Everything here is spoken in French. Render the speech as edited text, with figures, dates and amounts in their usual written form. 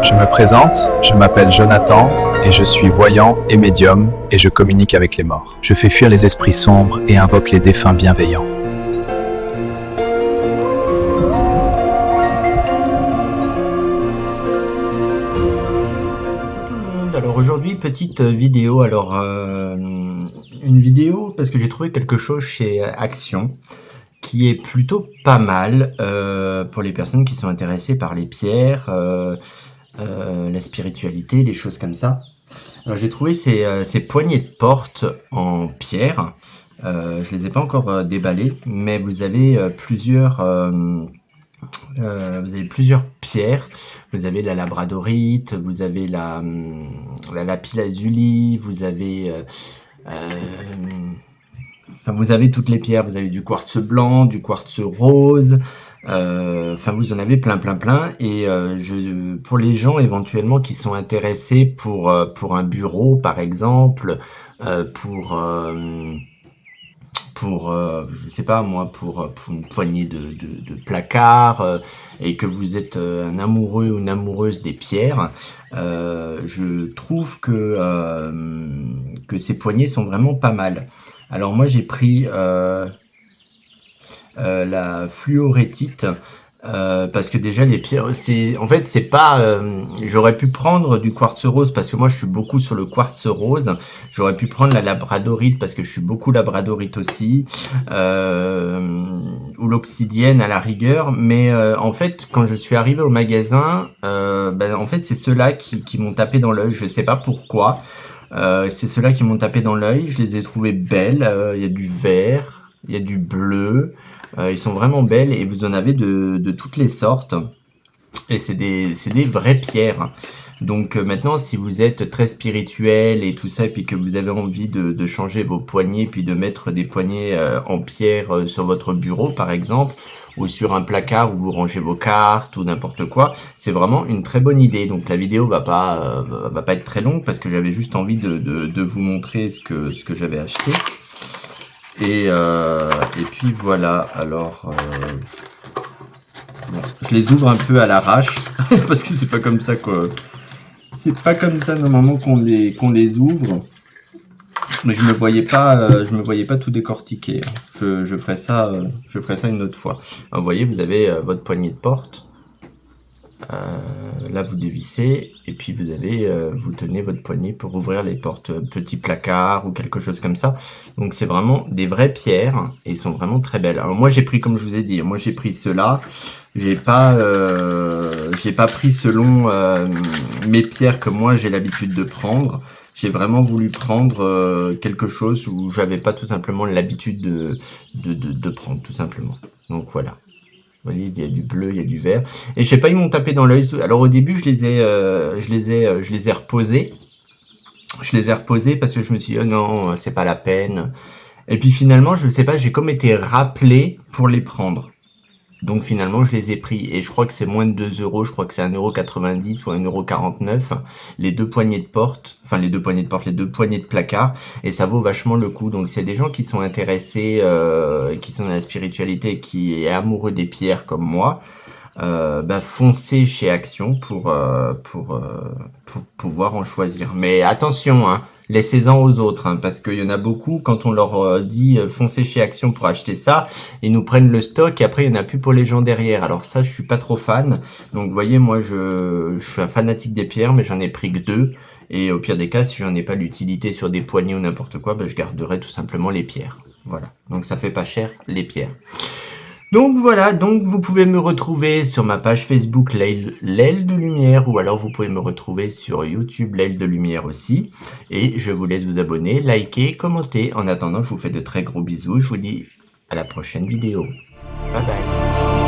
Je me présente, je m'appelle Jonathan et je suis voyant et médium et je communique avec les morts. Je fais fuir les esprits sombres et invoque les défunts bienveillants. Alors aujourd'hui, petite vidéo. Une vidéo parce que j'ai trouvé quelque chose chez Action qui est plutôt pas mal pour les personnes qui sont intéressées par les pierres, la spiritualité, les choses comme ça. Alors j'ai trouvé ces poignées de porte en pierre. Je les ai pas encore déballées, mais vous avez plusieurs pierres. Vous avez la labradorite, vous avez la lapis lazuli, vous avez vous avez toutes les pierres. Vous avez du quartz blanc, du quartz rose. Vous en avez plein. Et pour les gens éventuellement qui sont intéressés pour un bureau par exemple, je sais pas moi, pour une poignée de placards, et que vous êtes un amoureux ou une amoureuse des pierres, je trouve que ces poignées sont vraiment pas mal. Alors moi j'ai pris la fluorétite, parce que déjà les pierres, c'est pas, j'aurais pu prendre du quartz rose parce que moi je suis beaucoup sur le quartz rose. J'aurais pu prendre la labradorite parce que je suis beaucoup labradorite aussi, ou l'obsidienne à la rigueur. Mais en fait, quand je suis arrivé au magasin, en fait c'est ceux-là qui m'ont tapé dans l'œil. Je sais pas pourquoi. C'est ceux-là qui m'ont tapé dans l'œil. Je les ai trouvées belles. Il y a du vert, il y a du bleu. Ils sont vraiment belles et vous en avez de toutes les sortes. Et c'est des vraies pierres. Donc maintenant, si vous êtes très spirituel et tout ça, et puis que vous avez envie de changer vos poignées, puis de mettre des poignées en pierre sur votre bureau, par exemple, ou sur un placard où vous rangez vos cartes ou n'importe quoi, c'est vraiment une très bonne idée. Donc la vidéo va pas être très longue parce que j'avais juste envie de vous montrer ce que j'avais acheté. Et puis voilà. Alors bon, je les ouvre un peu à l'arrache parce que c'est pas comme ça normalement qu'on les ouvre. Mais je me voyais pas tout décortiquer. Je ferai ça une autre fois. Alors, vous voyez, vous avez votre poignée de porte. Là vous dévissez et puis vous tenez votre poignée pour ouvrir les portes, petits placards ou quelque chose comme ça. Donc c'est vraiment des vraies pierres et ils sont vraiment très belles. Alors moi j'ai pris, comme je vous ai dit, moi j'ai pris ceux-là. J'ai pas pris selon mes pierres que moi j'ai l'habitude de prendre. J'ai vraiment voulu prendre quelque chose où j'avais pas tout simplement l'habitude de prendre, tout simplement. Donc voilà. Vous voyez, il y a du bleu, il y a du vert. Et je sais pas, ils m'ont tapé dans l'œil. Alors au début, je les ai reposés. Je les ai reposés parce que je me suis dit, oh non, c'est pas la peine. Et puis finalement, je sais pas, j'ai comme été rappelé pour les prendre. Donc finalement, je les ai pris. Et je crois que c'est moins de 2 euros. Je crois que c'est 1,90 € ou 1,49 €. Les deux poignées de porte. Enfin, les deux poignées de placard. Et ça vaut vachement le coup. Donc, s'il y a des gens qui sont intéressés, qui sont dans la spiritualité et qui est amoureux des pierres comme moi, foncez chez Action pour pouvoir en choisir. Mais attention, hein. Laissez-en aux autres, hein, parce qu'il y en a beaucoup, quand on leur dit foncez chez Action pour acheter ça, ils nous prennent le stock et après il n'y en a plus pour les gens derrière. Alors ça, je suis pas trop fan. Donc vous voyez, moi je suis un fanatique des pierres, mais j'en ai pris que 2. Et au pire des cas, si j'en ai pas l'utilité sur des poignées ou n'importe quoi, je garderai tout simplement les pierres. Voilà. Donc ça fait pas cher, les pierres. Donc voilà, donc vous pouvez me retrouver sur ma page Facebook L'aile de lumière, ou alors vous pouvez me retrouver sur YouTube L'aile de lumière aussi. Et je vous laisse vous abonner, liker, commenter. En attendant, je vous fais de très gros bisous. Je vous dis à la prochaine vidéo. Bye bye.